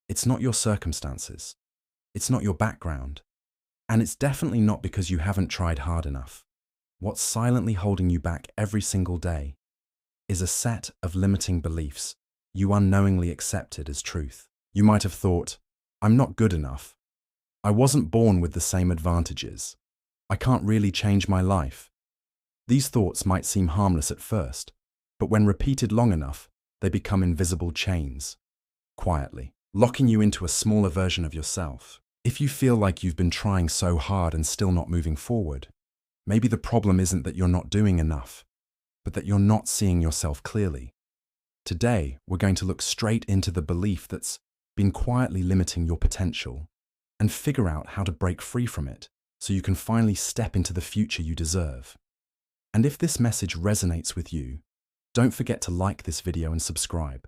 It's not your circumstances. It's not your background. And it's definitely not because you haven't tried hard enough. What's silently holding you back every single day is a set of limiting beliefs you unknowingly accepted as truth. You might have thought, I'm not good enough. I wasn't born with the same advantages. I can't really change my life. These thoughts might seem harmless at first, but when repeated long enough, they become invisible chains, quietly, locking you into a smaller version of yourself. If you feel like you've been trying so hard and still not moving forward, maybe the problem isn't that you're not doing enough, but that you're not seeing yourself clearly. Today, we're going to look straight into the belief that's been quietly limiting your potential and figure out how to break free from it so you can finally step into the future you deserve. And if this message resonates with you, don't forget to like this video and subscribe,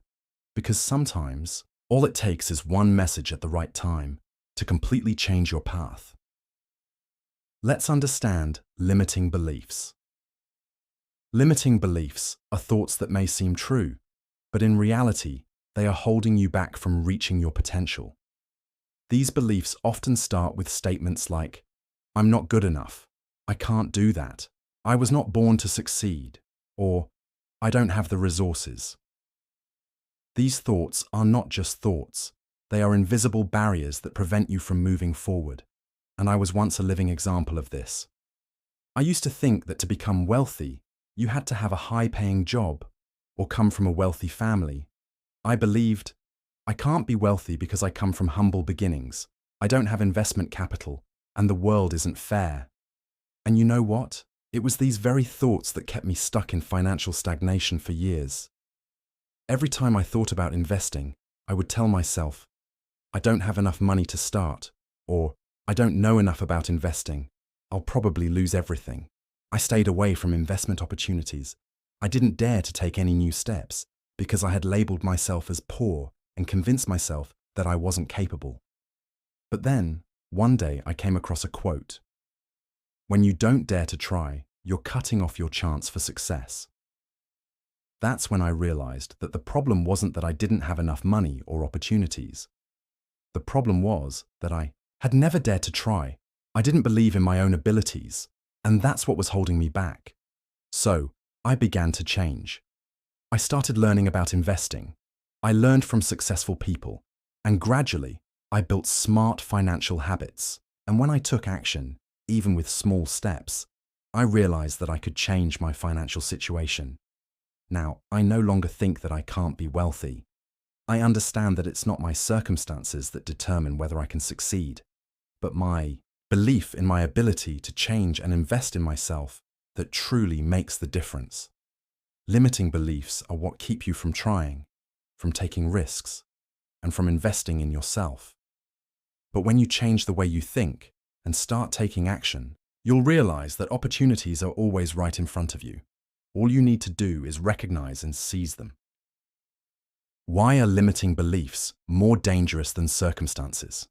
because sometimes all it takes is one message at the right time to completely change your path. Let's understand limiting beliefs. Limiting beliefs are thoughts that may seem true, but in reality, they are holding you back from reaching your potential. These beliefs often start with statements like, I'm not good enough, I can't do that, I was not born to succeed, or I don't have the resources. These thoughts are not just thoughts, they are invisible barriers that prevent you from moving forward, and I was once a living example of this. I used to think that to become wealthy, you had to have a high-paying job or come from a wealthy family. I believed, I can't be wealthy because I come from humble beginnings, I don't have investment capital, and the world isn't fair. And you know what? It was these very thoughts that kept me stuck in financial stagnation for years. Every time I thought about investing, I would tell myself, I don't have enough money to start, or I don't know enough about investing, I'll probably lose everything. I stayed away from investment opportunities. I didn't dare to take any new steps because I had labeled myself as poor and convinced myself that I wasn't capable. But then, one day I came across a quote. When you don't dare to try, you're cutting off your chance for success. That's when I realized that the problem wasn't that I didn't have enough money or opportunities. The problem was that I had never dared to try. I didn't believe in my own abilities, and that's what was holding me back. So, I began to change. I started learning about investing. I learned from successful people, and gradually, I built smart financial habits. And when I took action, even with small steps, I realized that I could change my financial situation. Now, I no longer think that I can't be wealthy. I understand that it's not my circumstances that determine whether I can succeed, but my belief in my ability to change and invest in myself that truly makes the difference. Limiting beliefs are what keep you from trying, from taking risks, and from investing in yourself. But when you change the way you think and start taking action, you'll realize that opportunities are always right in front of you. All you need to do is recognize and seize them. Why are limiting beliefs more dangerous than circumstances?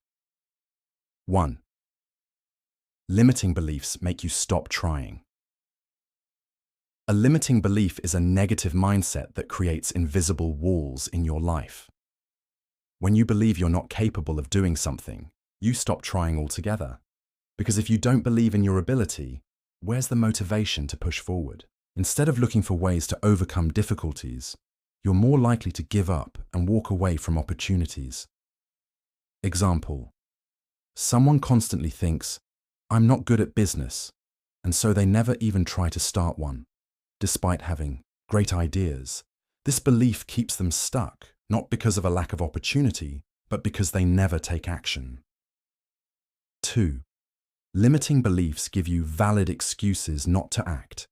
1. Limiting beliefs make you stop trying. A limiting belief is a negative mindset that creates invisible walls in your life. When you believe you're not capable of doing something, you stop trying altogether. Because if you don't believe in your ability, where's the motivation to push forward? Instead of looking for ways to overcome difficulties, you're more likely to give up and walk away from opportunities. Example: someone constantly thinks, I'm not good at business, and so they never even try to start one, despite having great ideas. This belief keeps them stuck, not because of a lack of opportunity, but because they never take action. 2. Limiting beliefs give you valid excuses not to act.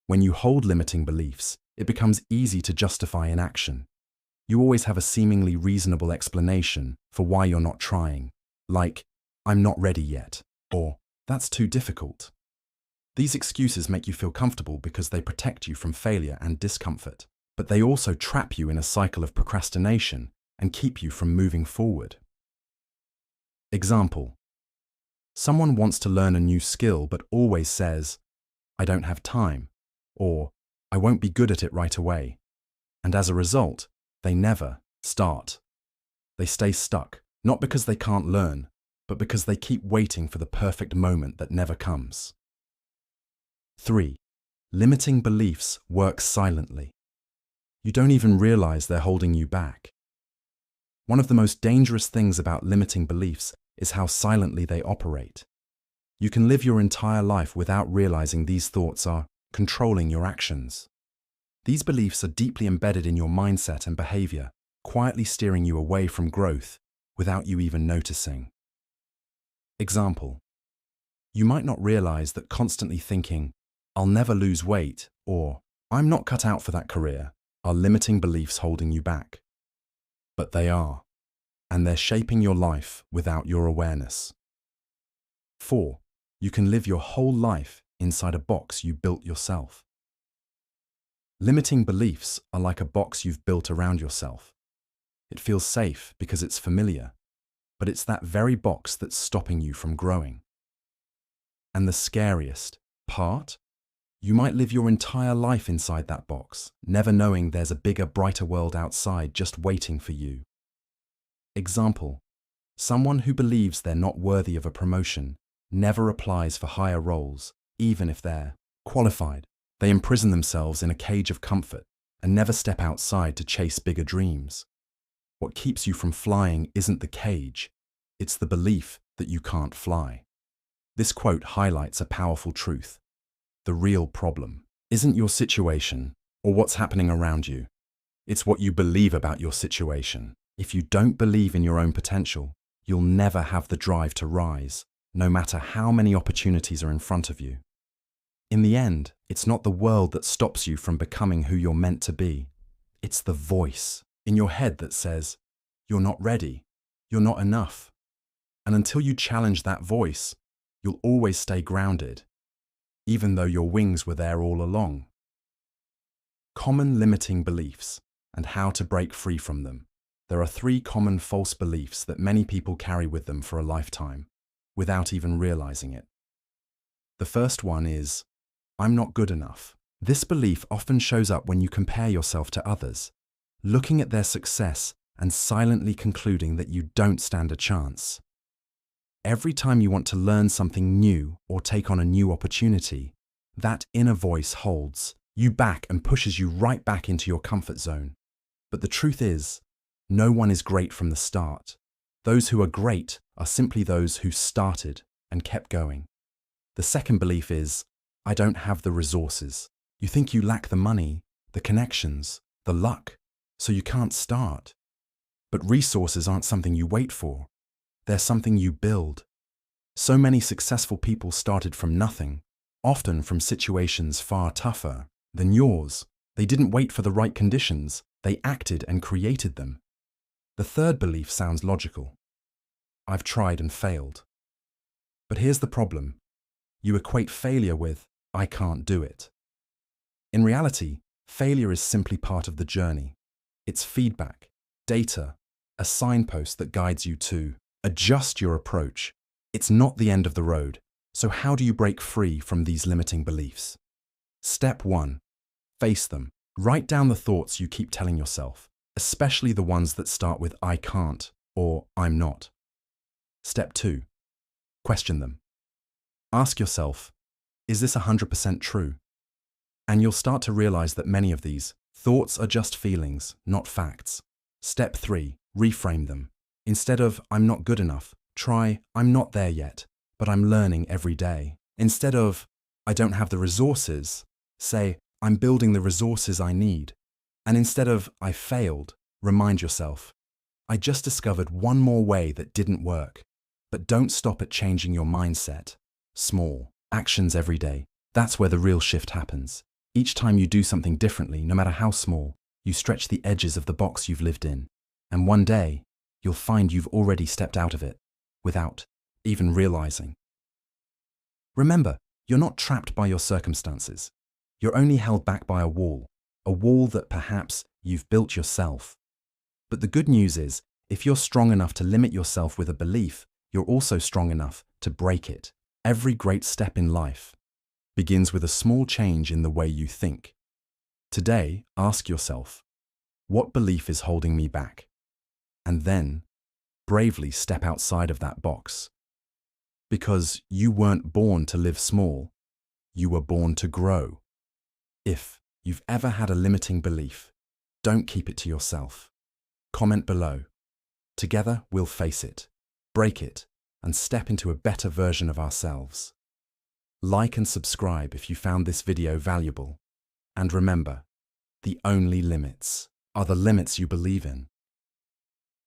When you hold limiting beliefs, it becomes easy to justify inaction. You always have a seemingly reasonable explanation for why you're not trying, like, I'm not ready yet, or that's too difficult. These excuses make you feel comfortable because they protect you from failure and discomfort, but they also trap you in a cycle of procrastination and keep you from moving forward. Example: someone wants to learn a new skill but always says, I don't have time, or I won't be good at it right away, and as a result, they never start. They stay stuck, not because they can't learn, but because they keep waiting for the perfect moment that never comes. 3. Limiting beliefs work silently. You don't even realize they're holding you back. One of the most dangerous things about limiting beliefs is how silently they operate. You can live your entire life without realizing these thoughts are controlling your actions. These beliefs are deeply embedded in your mindset and behavior, quietly steering you away from growth without you even noticing. Example: you might not realize that constantly thinking, "I'll never lose weight," or "I'm not cut out for that career," are limiting beliefs holding you back. But they are, and they're shaping your life without your awareness. 4. You can live your whole life inside a box you built yourself. Limiting beliefs are like a box you've built around yourself. It feels safe because it's familiar, but it's that very box that's stopping you from growing. And the scariest part? You might live your entire life inside that box, never knowing there's a bigger, brighter world outside just waiting for you. Example: someone who believes they're not worthy of a promotion never applies for higher roles, even if they're qualified. They imprison themselves in a cage of comfort and never step outside to chase bigger dreams. What keeps you from flying isn't the cage, it's the belief that you can't fly. This quote highlights a powerful truth. The real problem isn't your situation or what's happening around you. It's what you believe about your situation. If you don't believe in your own potential, you'll never have the drive to rise, no matter how many opportunities are in front of you. In the end, it's not the world that stops you from becoming who you're meant to be. It's the voice in your head that says, "You're not ready, you're not enough." And until you challenge that voice, you'll always stay grounded, even though your wings were there all along. Common limiting beliefs and how to break free from them. There are 3 common false beliefs that many people carry with them for a lifetime, without even realizing it. The first one is, "I'm not good enough." This belief often shows up when you compare yourself to others, looking at their success and silently concluding that you don't stand a chance. Every time you want to learn something new or take on a new opportunity, that inner voice holds you back and pushes you right back into your comfort zone. But the truth is, no one is great from the start. Those who are great are simply those who started and kept going. The second belief is, "I don't have the resources." You think you lack the money, the connections, the luck, so you can't start. But resources aren't something you wait for. They're something you build. So many successful people started from nothing, often from situations far tougher than yours. They didn't wait for the right conditions, they acted and created them. The third belief sounds logical. "I've tried and failed." But here's the problem. You equate failure with, "I can't do it." In reality, failure is simply part of the journey. It's feedback, data, a signpost that guides you to adjust your approach. It's not the end of the road. So how do you break free from these limiting beliefs? Step 1. Face them. Write down the thoughts you keep telling yourself, especially the ones that start with "I can't" or "I'm not." Step 2. Question them. Ask yourself, is this 100% true? And you'll start to realize that many of these thoughts are just feelings, not facts. Step 3. Reframe them. Instead of "I'm not good enough," try "I'm not there yet, but I'm learning every day." Instead of "I don't have the resources," say "I'm building the resources I need." And instead of "I failed," remind yourself, "I just discovered one more way that didn't work." But don't stop at changing your mindset. Small actions every day. That's where the real shift happens. Each time you do something differently, no matter how small, you stretch the edges of the box you've lived in. And one day, you'll find you've already stepped out of it without even realizing. Remember, you're not trapped by your circumstances. You're only held back by a wall that perhaps you've built yourself. But the good news is, if you're strong enough to limit yourself with a belief, you're also strong enough to break it. Every great step in life begins with a small change in the way you think. Today, ask yourself, what belief is holding me back? And then bravely step outside of that box. Because you weren't born to live small, you were born to grow. If you've ever had a limiting belief, don't keep it to yourself. Comment below. Together, we'll face it, break it, and step into a better version of ourselves. Like and subscribe if you found this video valuable. And remember, the only limits are the limits you believe in.